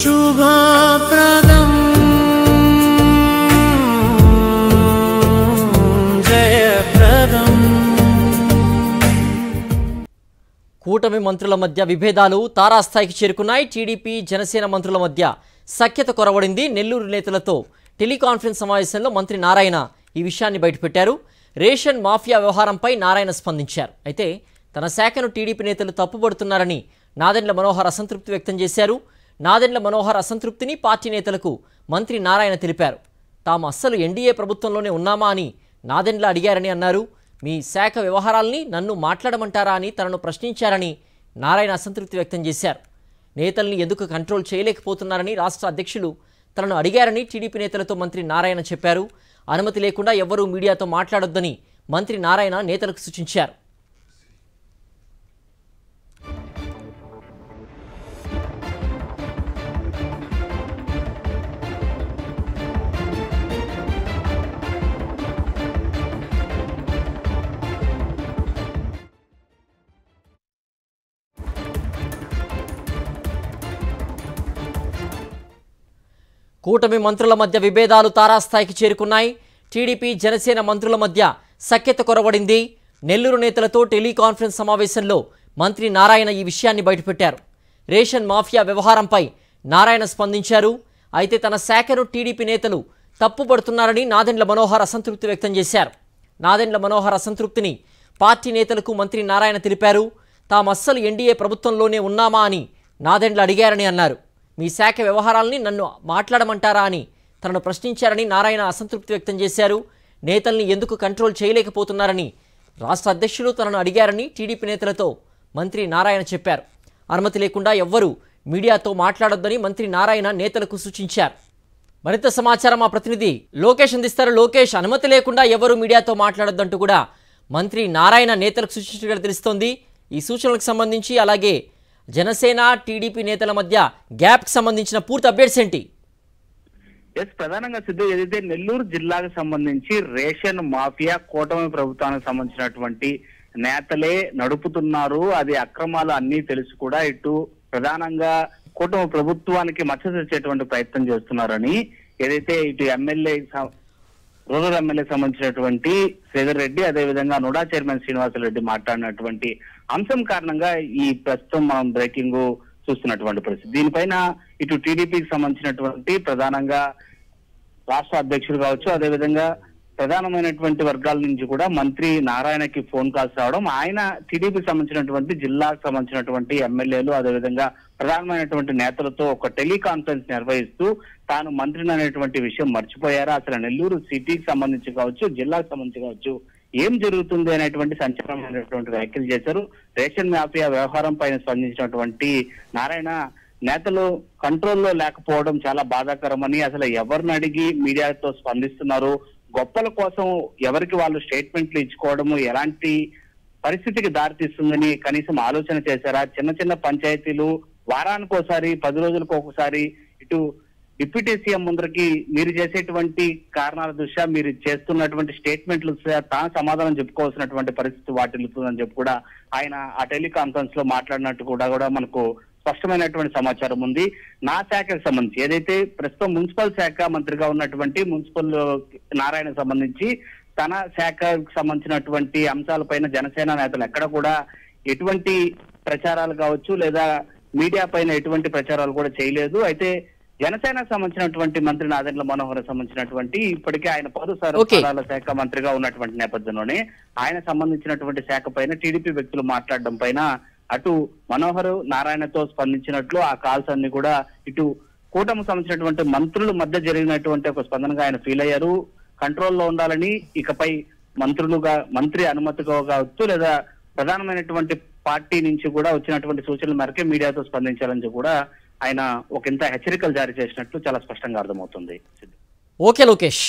శుభప్రదం జయప్రదం. కూటమి మంత్రుల మధ్య విభేదాలు తారాస్థాయికి చేరుకున్నాయి. టీడీపీ జనసేన మంత్రుల మధ్య సఖ్యత కొరవడింది. నెల్లూరు నేతలతో టెలికాన్ఫరెన్స్ సమావేశంలో మంత్రి నారాయణ ఈ విషయాన్ని బయటపెట్టారు. రేషన్ మాఫియా వ్యవహారంపై నారాయణ స్పందించారు. అయితే తన శాఖను టీడీపీ నేతలు తప్పుపడుతున్నారని నాదెండ్ల మనోహర్ అసంతృప్తి వ్యక్తం చేశారు. నాదెండ్ల మనోహర్ అసంతృప్తిని పార్టీ నేతలకు మంత్రి నారాయణ తెలిపారు. తాము అస్సలు ఎన్డీఏ ప్రభుత్వంలోనే ఉన్నామా అని నాదెండ్ల అడిగారని అన్నారు. మీ శాఖ వ్యవహారాల్ని నన్ను మాట్లాడమంటారా అని తనను ప్రశ్నించారని నారాయణ అసంతృప్తి వ్యక్తం చేశారు. నేతల్ని ఎందుకు కంట్రోల్ చేయలేకపోతున్నారని రాష్ట్ర అధ్యక్షులు తనను అడిగారని టీడీపీ నేతలతో మంత్రి నారాయణ చెప్పారు. అనుమతి లేకుండా ఎవ్వరూ మీడియాతో మాట్లాడొద్దని మంత్రి నారాయణ నేతలకు సూచించారు. కూటమి మంత్రుల మధ్య విభేదాలు తారాస్థాయికి చేరుకున్నాయి. టీడీపీ జనసేన మంత్రుల మధ్య సఖ్యత కొరవడింది. నెల్లూరు నేతలతో టెలికాన్ఫరెన్స్ సమావేశంలో మంత్రి నారాయణ ఈ విషయాన్ని బయటపెట్టారు. రేషన్ మాఫియా వ్యవహారంపై నారాయణ స్పందించారు. అయితే తన శాఖను టీడీపీ నేతలు తప్పుపడుతున్నారని నాదెండ్ల మనోహర్ అసంతృప్తి వ్యక్తం చేశారు. నాదెండ్ల మనోహర్ అసంతృప్తిని పార్టీ నేతలకు మంత్రి నారాయణ తెలిపారు. తాము అస్సలు ఎన్డీఏ ప్రభుత్వంలోనే ఉన్నామా అని నాదెండ్ల అడిగారని అన్నారు. మీ శాఖ వ్యవహారాల్ని నన్ను మాట్లాడమంటారా అని తనను ప్రశ్నించారని నారాయణ అసంతృప్తి వ్యక్తం చేశారు. నేతల్ని ఎందుకు కంట్రోల్ చేయలేకపోతున్నారని రాష్ట్ర అధ్యక్షులు తనను అడిగారని టీడీపీ నేతలతో మంత్రి నారాయణ చెప్పారు. అనుమతి లేకుండా ఎవ్వరూ మీడియాతో మాట్లాడొద్దని మంత్రి నారాయణ నేతలకు సూచించారు. మరింత సమాచారం మా ప్రతినిధి లోకేష్ అందిస్తారు. లోకేష్, అనుమతి లేకుండా ఎవరు మీడియాతో మాట్లాడొద్దంటూ కూడా మంత్రి నారాయణ నేతలకు సూచించినట్టు తెలుస్తోంది. ఈ సూచనలకు సంబంధించి అలాగే జనసేన టీడీపీ నేతల మధ్య గ్యాప్కి సంబంధించిన పూర్తి అప్డేట్స్ ఏంటి? ప్రధానంగా సిద్ధు, ఏదైతే నెల్లూరు జిల్లాకు సంబంధించి రేషన్ మాఫియా కూటమి ప్రభుత్వానికి సంబంధించినటువంటి నేతలే నడుపుతున్నారు, అది అక్రమాలు అన్ని తెలిసి కూడా ఇటు ప్రధానంగా కూటమి ప్రభుత్వానికి మచ్చ తెచ్చేటువంటి ప్రయత్నం చేస్తున్నారని ఏదైతే ఇటు రూరల్ ఎమ్మెల్యే సంబంధించినటువంటి శ్రీధర్ రెడ్డి, అదేవిధంగా నుడా చైర్మన్ శ్రీనివాసరెడ్డి మాట్లాడినటువంటి అంశం కారణంగా ఈ ప్రస్తుతం మనం బ్రేకింగ్ చూస్తున్నటువంటి పరిస్థితి. దీనిపైన ఇటు టీడీపీకి సంబంధించినటువంటి ప్రధానంగా రాష్ట్ర అధ్యక్షులు కావచ్చు, అదేవిధంగా ప్రధానమైనటువంటి వర్గాల నుంచి కూడా మంత్రి నారాయణకి ఫోన్ కాల్స్ రావడం, ఆయన టీడీపీకి సంబంధించినటువంటి జిల్లాకు సంబంధించినటువంటి ఎమ్మెల్యేలు అదేవిధంగా ప్రధానమైనటువంటి నేతలతో ఒక టెలికాన్ఫరెన్స్ నిర్వహిస్తూ తాను మంత్రిని అనేటువంటి విషయం మర్చిపోయారా, అసలు నెల్లూరు సిటీకి సంబంధించి కావచ్చు, జిల్లాకు సంబంధించి కావచ్చు ఏం జరుగుతుంది అనేటువంటి సంచలనమైనటువంటి వ్యాఖ్యలు చేశారు. రేషన్ మాఫియా వ్యవహారం పైన స్పందించినటువంటి నారాయణ నేతలు కంట్రోల్లో లేకపోవడం చాలా బాధాకరమని, అసలు ఎవరిని అడిగి మీడియాతో స్పందిస్తున్నారు, గొప్పల కోసం ఎవరికి వాళ్ళు స్టేట్మెంట్లు ఇచ్చుకోవడము ఎలాంటి పరిస్థితికి దారితీస్తుందని కనీసం ఆలోచన చేశారా? చిన్న చిన్న పంచాయతీలు వారానికోసారి 10 రోజులకు ఒకసారి ఇటు డిప్యూటీ సీఎం ముందరికి మీరు చేసేటువంటి కారణాల దృష్ట్యా మీరు చేస్తున్నటువంటి స్టేట్మెంట్లు తాను సమాధానం చెప్పుకోవాల్సినటువంటి పరిస్థితి వాటిల్లుతుందని చెప్పి కూడా ఆయన ఆ టెలికాన్ఫరెన్స్ లో మాట్లాడినట్టు కూడా మనకు స్పష్టమైనటువంటి సమాచారం ఉంది. నా శాఖకు సంబంధించి ఏదైతే ప్రస్తుతం మున్సిపల్ శాఖ మంత్రిగా ఉన్నటువంటి మున్సిపల్ నారాయణకు సంబంధించి తన శాఖకు సంబంధించినటువంటి అంశాలపైన జనసేన నేతలు ఎక్కడ కూడా ఎటువంటి ప్రచారాలు కావచ్చు లేదా మీడియా పైన ఎటువంటి ప్రచారాలు కూడా చేయలేదు. అయితే జనసేనకు సంబంధించినటువంటి మంత్రి నాదెండ్ల మనోహర్ సంబంధించినటువంటి ఇప్పటికే ఆయన పౌరసరఫరాల శాఖ మంత్రిగా ఉన్నటువంటి నేపథ్యంలోనే ఆయన సంబంధించినటువంటి శాఖ పైన టీడీపీ వ్యక్తులు మాట్లాడడం పైన అటు మనోహర్ నారాయణతో స్పందించినట్లు ఆ కాల్స్ అన్ని కూడా ఇటు కూటమి సంబంధించినటువంటి మంత్రుల మధ్య జరిగినటువంటి ఒక స్పందనగా ఆయన ఫీల్ అయ్యారు. కంట్రోల్లో ఉండాలని, ఇకపై మంత్రి అనుమతిగా కావచ్చు లేదా ప్రధానమైనటువంటి పార్టీ నుంచి కూడా వచ్చినటువంటి సూచనల మేరకే మీడియాతో స్పందించాలని కూడా ఆయన ఒక ఇంత హెచ్చరికలు జారీ చేసినట్లు చాలా స్పష్టంగా అర్థమవుతుంది. ఓకే లోకేష్.